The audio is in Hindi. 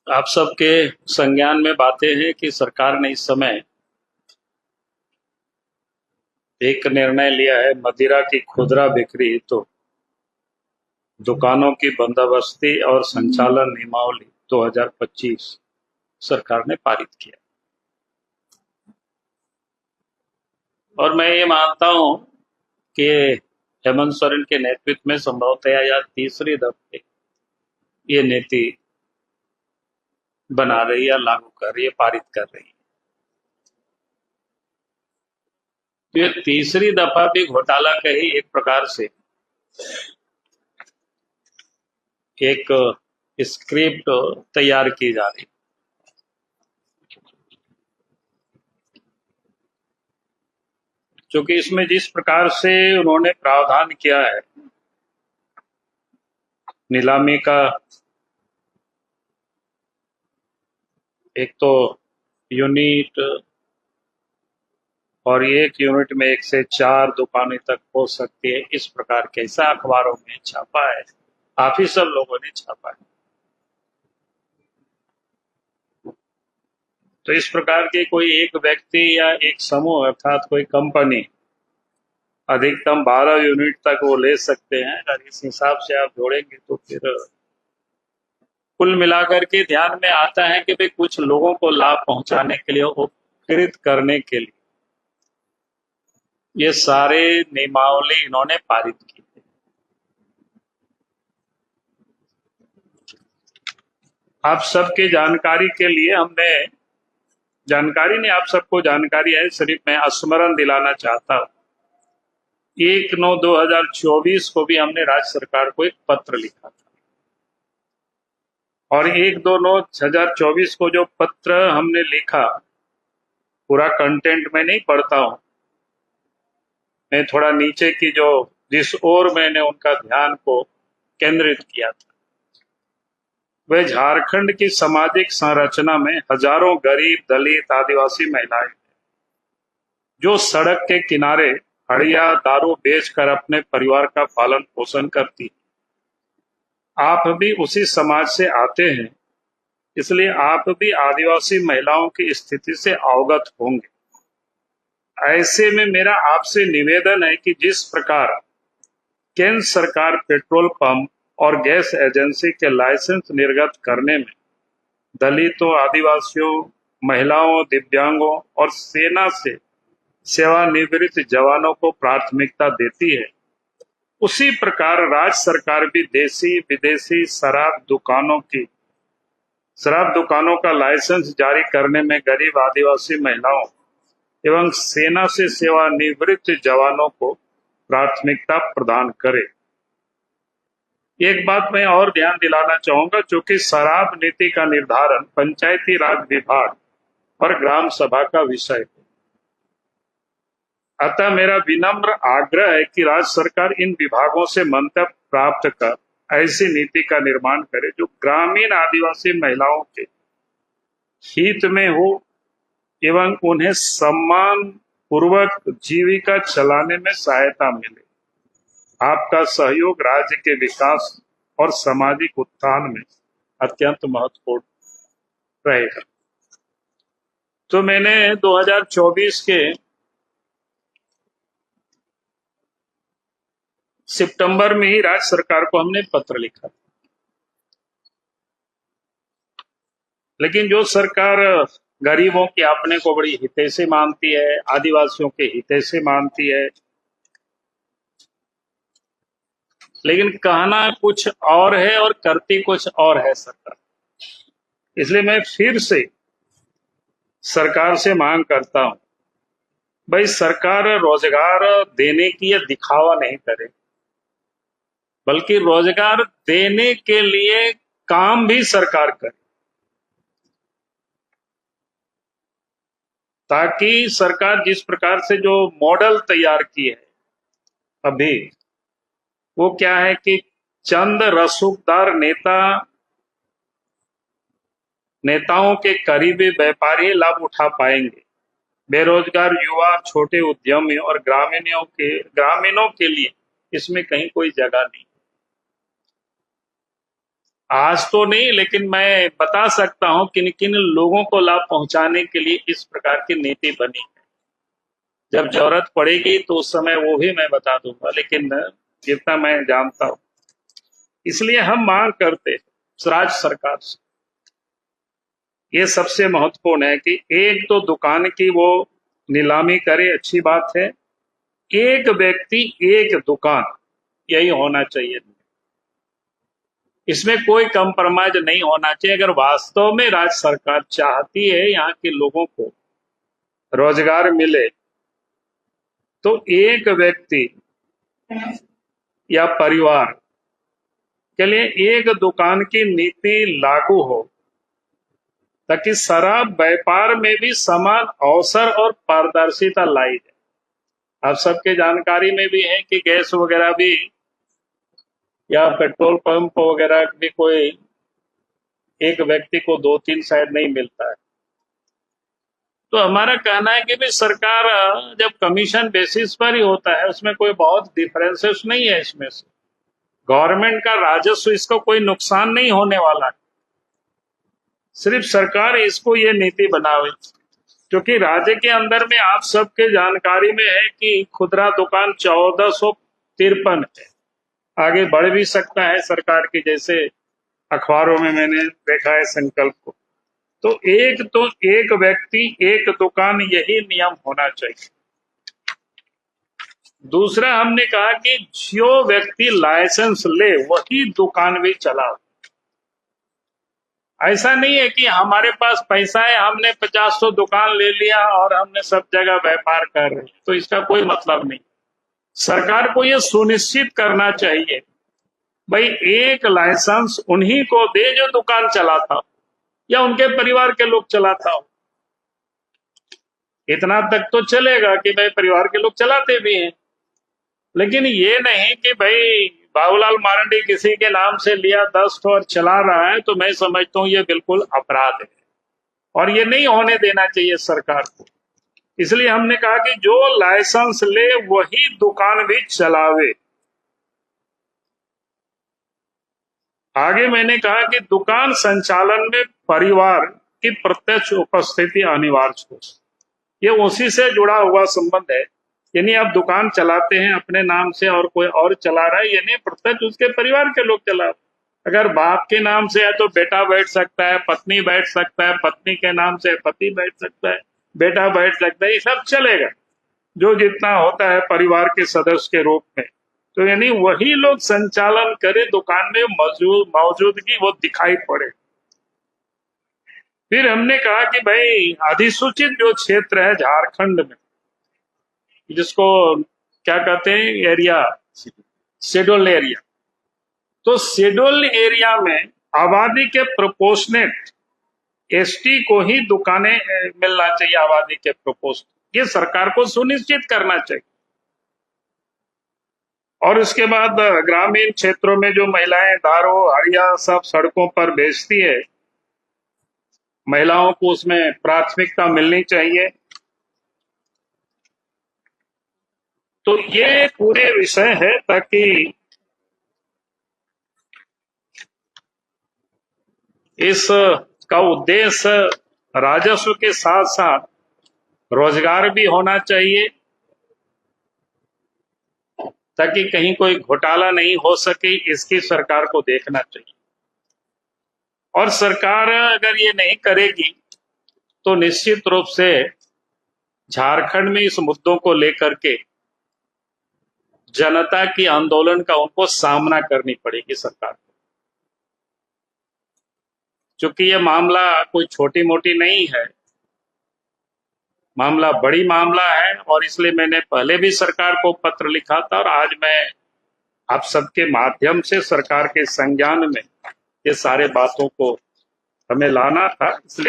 आप सबके संज्ञान में बातें हैं कि सरकार ने इस समय एक निर्णय लिया है। मदिरा की खुदरा बिक्री तो दुकानों की बंदोबस्ती और संचालन नियमावली 2025 सरकार ने पारित किया। और मैं ये मानता हूं कि हेमंत सोरेन के नेतृत्व में संभवतः या तीसरी दफे ये नीति बना रही है, लागू कर रही है, पारित कर रही है। तो ये तीसरी दफा भी घोटाला का ही एक प्रकार से एक स्क्रिप्ट तैयार की जा रही। क्योंकि इसमें जिस प्रकार से उन्होंने प्रावधान किया है नीलामी का, एक तो यूनिट और एक यूनिट में 1 से 4 दुकानें तक हो सकती है, इस प्रकार के ऐसा अखबारों में छापा है, काफी सब लोगों ने छापा है। तो इस प्रकार के कोई एक व्यक्ति या एक समूह अर्थात कोई कंपनी अधिकतम 12 यूनिट तक वो ले सकते हैं। अगर इस हिसाब से आप जोड़ेंगे तो फिर कुल मिलाकर के ध्यान में आता है कि भाई कुछ लोगों को लाभ पहुंचाने के लिए, उपकृत करने के लिए ये सारे नियमावली इन्होंने पारित की। आप सबके जानकारी के लिए हमने, जानकारी नहीं, आप सबको जानकारी है, सिर्फ मैं स्मरण दिलाना चाहता हूं। 1/9/2024 को भी हमने राज्य सरकार को एक पत्र लिखा था और 1/2/2024 को जो पत्र हमने लिखा, पूरा कंटेंट मैं नहीं पढ़ता हूं, मैं थोड़ा नीचे की जो जिस ओर मैंने उनका ध्यान को केंद्रित किया था, वह झारखंड की सामाजिक संरचना में हजारों गरीब, दलित, आदिवासी महिलाएं जो सड़क के किनारे हड़िया दारू बेचकर अपने परिवार का पालन पोषण करती। आप भी उसी समाज से आते हैं, इसलिए आप भी आदिवासी महिलाओं की स्थिति से अवगत होंगे। ऐसे में मेरा आपसे निवेदन है कि जिस प्रकार केंद्र सरकार पेट्रोल पंप और गैस एजेंसी के लाइसेंस निर्गत करने में दलितों, आदिवासियों, महिलाओं, दिव्यांगों और सेना से सेवानिवृत्त जवानों को प्राथमिकता देती है, उसी प्रकार राज्य सरकार भी देशी विदेशी शराब दुकानों का लाइसेंस जारी करने में गरीब आदिवासी महिलाओं एवं सेना से सेवानिवृत्त जवानों को प्राथमिकता प्रदान करे। एक बात मैं और ध्यान दिलाना चाहूंगा, चूंकि शराब नीति का निर्धारण पंचायती राज विभाग और ग्राम सभा का विषय है, अतः मेरा विनम्र आग्रह है कि राज्य सरकार इन विभागों से मंतव्य प्राप्त कर ऐसी नीति का निर्माण करे जो ग्रामीण आदिवासी महिलाओं के हित में हो एवं उन्हें सम्मान पूर्वक जीविका चलाने में सहायता मिले। आपका सहयोग राज्य के विकास और सामाजिक उत्थान में अत्यंत महत्वपूर्ण रहेगा। तो मैंने 2024 के सितंबर में ही राज्य सरकार को हमने पत्र लिखा, लेकिन जो सरकार गरीबों के अपने को बड़ी हितैषी मानती है, आदिवासियों के हितैषी मानती है, लेकिन कहना कुछ और है और करती कुछ और है सरकार। इसलिए मैं फिर से सरकार से मांग करता हूं, भाई सरकार रोजगार देने की यह दिखावा नहीं करे, बल्कि रोजगार देने के लिए काम भी सरकार करे, ताकि सरकार जिस प्रकार से जो मॉडल तैयार की है अभी, वो क्या है कि चंद रसूखदार नेताओं के करीबी व्यापारी लाभ उठा पाएंगे। बेरोजगार युवा, छोटे उद्यमी और ग्रामीणों के लिए इसमें कहीं कोई जगह नहीं। आज तो नहीं, लेकिन मैं बता सकता हूं किन किन लोगों को लाभ पहुंचाने के लिए इस प्रकार की नीति बनी है। जब जरूरत पड़ेगी तो उस समय वो भी मैं बता दूंगा, लेकिन जितना मैं जानता हूं, इसलिए हम मांग करते हैं राज्य सरकार से, ये सबसे महत्वपूर्ण है कि एक तो दुकान की वो नीलामी करे, अच्छी बात है। एक व्यक्ति एक दुकान, यही होना चाहिए। इसमें कोई कंप्रोमाइज नहीं होना चाहिए। अगर वास्तव में राज्य सरकार चाहती है यहाँ के लोगों को रोजगार मिले, तो एक व्यक्ति या परिवार के लिए एक दुकान की नीति लागू हो, ताकि शराब व्यापार में भी समान अवसर और पारदर्शिता लाई जाए। आप सबके जानकारी में भी है कि गैस वगैरह भी या पेट्रोल पंप वगैरह भी कोई एक व्यक्ति को 2-3 शायद नहीं मिलता है। तो हमारा कहना है कि भी सरकार जब कमीशन बेसिस पर ही होता है, उसमें कोई बहुत डिफरेंसेस नहीं है। इसमें से गवर्नमेंट का राजस्व, इसको कोई नुकसान नहीं होने वाला है। सिर्फ सरकार इसको ये नीति बनावे, क्योंकि राज्य के अंदर में आप सबके जानकारी में है कि खुदरा दुकान 1453 है। आगे बढ़ भी सकता है सरकार की, जैसे अखबारों में मैंने देखा है संकल्प को। तो एक व्यक्ति एक दुकान, यही नियम होना चाहिए। दूसरा, हमने कहा कि जो व्यक्ति लाइसेंस ले वही दुकान भी चलाओ। ऐसा नहीं है कि हमारे पास पैसा है, हमने 50 दुकान ले लिया और हमने सब जगह व्यापार कर रहे हैं, तो इसका कोई मतलब नहीं। सरकार को यह सुनिश्चित करना चाहिए भाई एक लाइसेंस उन्हीं को दे जो दुकान चलाता हो या उनके परिवार के लोग चलाता हो। इतना तक तो चलेगा कि भाई परिवार के लोग चलाते भी हैं, लेकिन ये नहीं कि भाई बाबूलाल मारंडी किसी के नाम से लिया 10 और चला रहा है, तो मैं समझता हूं ये बिल्कुल अपराध है और ये नहीं होने देना चाहिए सरकार को। इसलिए हमने कहा कि जो लाइसेंस ले वही दुकान भी चलावे। आगे मैंने कहा कि दुकान संचालन में परिवार की प्रत्यक्ष उपस्थिति अनिवार्य हो। ये उसी से जुड़ा हुआ संबंध है। यानी आप दुकान चलाते हैं अपने नाम से और कोई और चला रहा है, यानी प्रत्यक्ष उसके परिवार के लोग चला। अगर बाप के नाम से है तो बेटा बैठ सकता है, पत्नी बैठ सकता है, पत्नी के नाम से पति बैठ सकता है, बेटा बैठ सकता है, ये सब चलेगा जो जितना होता है परिवार के सदस्य के रूप में। तो यानी वही लोग संचालन करे, दुकान में मौजूदगी वो दिखाई पड़े। फिर हमने कहा कि भाई अधिसूचित जो क्षेत्र है झारखंड में, जिसको क्या कहते हैं एरिया, शेड्यूल एरिया, तो शेड्यूल एरिया में आबादी के प्रोपोर्शनेट एसटी को ही दुकानें मिलना चाहिए, आबादी के प्रोपोर्शनेट। ये सरकार को सुनिश्चित करना चाहिए। और उसके बाद ग्रामीण क्षेत्रों में जो महिलाएं दारू हड़िया सब सड़कों पर बेचती है, महिलाओं को उसमें प्राथमिकता मिलनी चाहिए। तो ये पूरे विषय है ताकि इस का उद्देश्य राजस्व के साथ साथ रोजगार भी होना चाहिए, ताकि कहीं कोई घोटाला नहीं हो सके, इसकी सरकार को देखना चाहिए। और सरकार अगर ये नहीं करेगी तो निश्चित रूप से झारखंड में इस मुद्दों को लेकर के जनता की आंदोलन का उनको सामना करनी पड़ेगी सरकार को, क्योंकि ये मामला कोई छोटी मोटी नहीं है, मामला बड़ी मामला है। और इसलिए मैंने पहले भी सरकार को पत्र लिखा था और आज मैं आप सबके माध्यम से सरकार के संज्ञान में ये सारे बातों को हमें लाना था। इसलिए